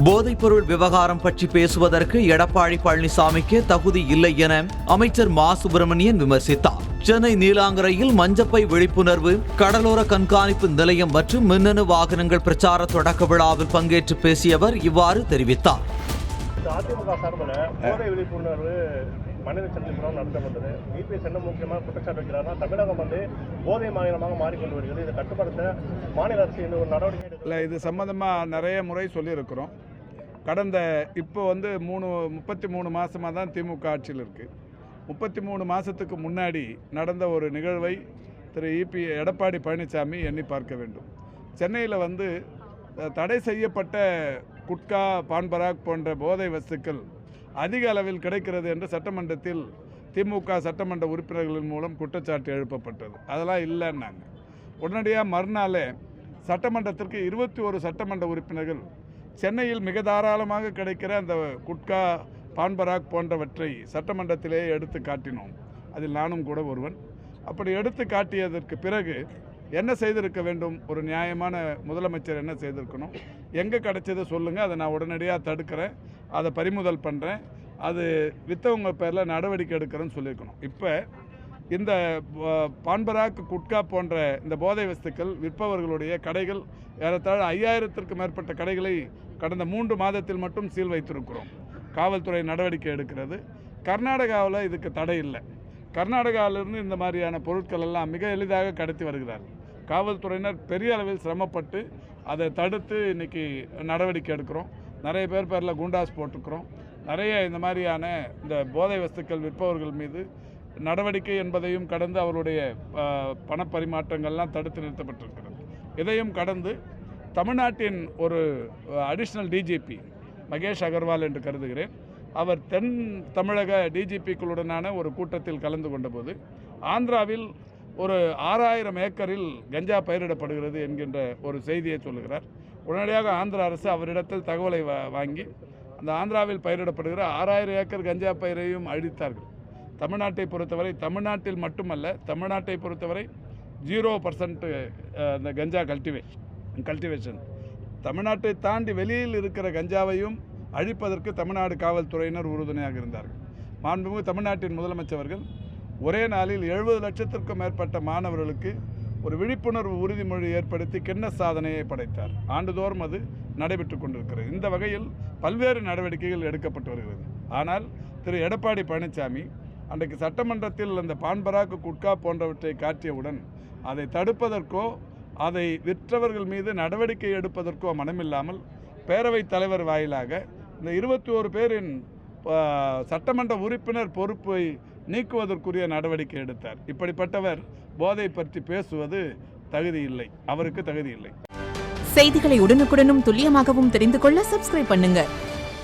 போதைப்பொருள் விவகாரம் பற்றி பேசுவதற்கு எடப்பாடி பழனிசாமிக்கு தகுதி இல்லை என அமைச்சர் மா சுப்பிரமணியன் விமர்சித்தார். சென்னை நீலாங்கரையில் மஞ்சப்பை விழிப்புணர்வு, கடலோர கண்காணிப்பு நிலையம் மற்றும் மின்னணு வாகனங்கள் பிரச்சார தொடக்க விழாவில் பங்கேற்று பேசிய அவர் இவ்வாறு தெரிவித்தார். அதிமுக சார்பில் போதை விழிப்புணர்வு மனித சந்திப்புறம் நடத்தப்பட்டது. இபிஎஸ் என்ன முக்கியமாக குற்றச்சாட்டு வைக்கிறாருன்னா, தமிழகம் போதை மாநிலமாக மாறிக்கொண்டு வருகிறது. இதை கட்டுப்படுத்த மாநில அரசு இந்த ஒரு நடவடிக்கை இல்லை. இது சம்மந்தமாக நிறைய முறை சொல்லியிருக்கிறோம். கடந்த இப்போ 33 மாதமாக தான் திமுக ஆட்சியில் இருக்குது. 33 மாதத்துக்கு முன்னாடி நடந்த ஒரு நிகழ்வை திரு எடப்பாடி பழனிசாமி எண்ணி பார்க்க வேண்டும். சென்னையில் தடை செய்யப்பட்ட குட்கா, பான்பராக் போன்ற போதை வஸ்துக்கள் அதிக அளவில் கிடைக்கிறது என்று சட்டமன்றத்தில் திமுக சட்டமன்ற உறுப்பினர்களின் மூலம் குற்றச்சாட்டு எழுப்பப்பட்டது. அதெல்லாம் இல்லைன்னாங்க. உடனடியாக மறுநாளே சட்டமன்றத்திற்கு 21 சட்டமன்ற உறுப்பினர்கள் சென்னையில் மிக தாராளமாக கிடைக்கிற அந்த குட்கா, பான்பராக் போன்றவற்றை சட்டமன்றத்திலே எடுத்து காட்டினோம். அதில் நானும் கூட ஒருவன். அப்படி எடுத்து காட்டியதற்கு பிறகு என்ன செய்திருக்க வேண்டும்? ஒரு நியாயமான முதலமைச்சர் என்ன செய்திருக்கணும்? எங்கே கிடைச்சதை சொல்லுங்கள், அதை நான் உடனடியாக தடுக்கிறேன், அதை பறிமுதல் பண்ணுறேன், அது விற்றவங்க பேரில் நடவடிக்கை எடுக்கிறேன்னு சொல்லியிருக்கணும். இப்போ இந்த பான்பராக், குட்கா போன்ற இந்த போதை வஸ்துக்கள் விற்பவர்களுடைய கடைகள் ஏறத்தாழ 5000த்திற்கும் மேற்பட்ட கடைகளை கடந்த 3 மாதத்தில் மட்டும் சீல் வைத்திருக்கிறோம். காவல்துறை நடவடிக்கை எடுக்கிறது. கர்நாடகாவில் இதுக்கு தடை இல்லை. கர்நாடகாவிலிருந்து இந்த மாதிரியான பொருட்கள் எல்லாம் மிக எளிதாக கடத்தி வருகிறார்கள். காவல்துறையினர் பெரிய அளவில் சிரமப்பட்டு அதை தடுத்து இன்றைக்கி நடவடிக்கை எடுக்கிறோம். நிறைய பேரில் குண்டாஸ் போட்டிருக்கிறோம். நிறைய இந்த மாதிரியான இந்த போதை வஸ்துக்கள் விற்பவர்கள் மீது நடவடிக்கை என்பதையும் கடந்து அவருடைய பணப்பரிமாற்றங்கள்லாம் தடுத்து நிறுத்தப்பட்டிருக்கிறது. இதையும் கடந்து தமிழ்நாட்டின் ஒரு அடிஷ்னல் டிஜிபி மகேஷ் அகர்வால் என்று கருதுகிறேன், அவர் தென் தமிழக டிஜிபிக்களுடனான ஒரு கூட்டத்தில் கலந்து கொண்டபோது ஆந்திராவில் ஒரு 6000 ஏக்கரில் கஞ்சா பயிரிடப்படுகிறது என்கின்ற ஒரு செய்தியை சொல்லுகிறார். உடனடியாக ஆந்திர அரசு அவரிடத்தில் தகவலை வாங்கி அந்த ஆந்திராவில் பயிரிடப்படுகிற 6000 ஏக்கர் கஞ்சா பயிரையும் அழித்தார்கள். தமிழ்நாட்டை பொறுத்தவரை, தமிழ்நாட்டில் மட்டுமல்ல, தமிழ்நாட்டை பொறுத்தவரை 0% அந்த கஞ்சா கல்டிவேஷன். தமிழ்நாட்டை தாண்டி வெளியில் இருக்கிற கஞ்சாவையும் அழிப்பதற்கு தமிழ்நாடு காவல்துறையினர் உறுதுணையாக இருந்தார்கள். மாண்புமிகு தமிழ்நாட்டின் முதலமைச்சர்கள் ஒரே நாளில் 70 லட்சத்திற்கும் மேற்பட்ட மாணவர்களுக்கு ஒரு விழிப்புணர்வு உறுதிமொழி ஏற்படுத்தி கின்னஸ் சாதனையை படைத்தார். ஆண்டுதோறும் அது நடைபெற்று கொண்டிருக்கிறது. இந்த வகையில் பல்வேறு நடவடிக்கைகள் எடுக்கப்பட்டு வருகிறது. ஆனால் திரு எடப்பாடி பழனிசாமி அன்றைக்கு சட்டமன்றத்தில் அந்த பான்பராக், குட்கா போன்றவற்றை காட்டியவுடன் அதை தடுப்பதற்கோ அதை விற்றவர்கள் மீது நடவடிக்கை எடுப்பதற்கோ மனமில்லாமல் பேரவைத் தலைவர் வாயிலாக இந்த 21 பேரின் சட்டமன்ற உறுப்பினர் பொறுப்பை நீக்குவதற்குரிய நடவடிக்கை எடுத்தார். இப்படிப்பட்டவர் போதை பற்றி பேசுவது தகுதி இல்லை, அவருக்கு தகுதி இல்லை. செய்திகளை உடனுக்குடனும் துல்லியமாகவும் தெரிந்து கொள்ள சப்ஸ்கிரைப் பண்ணுங்க.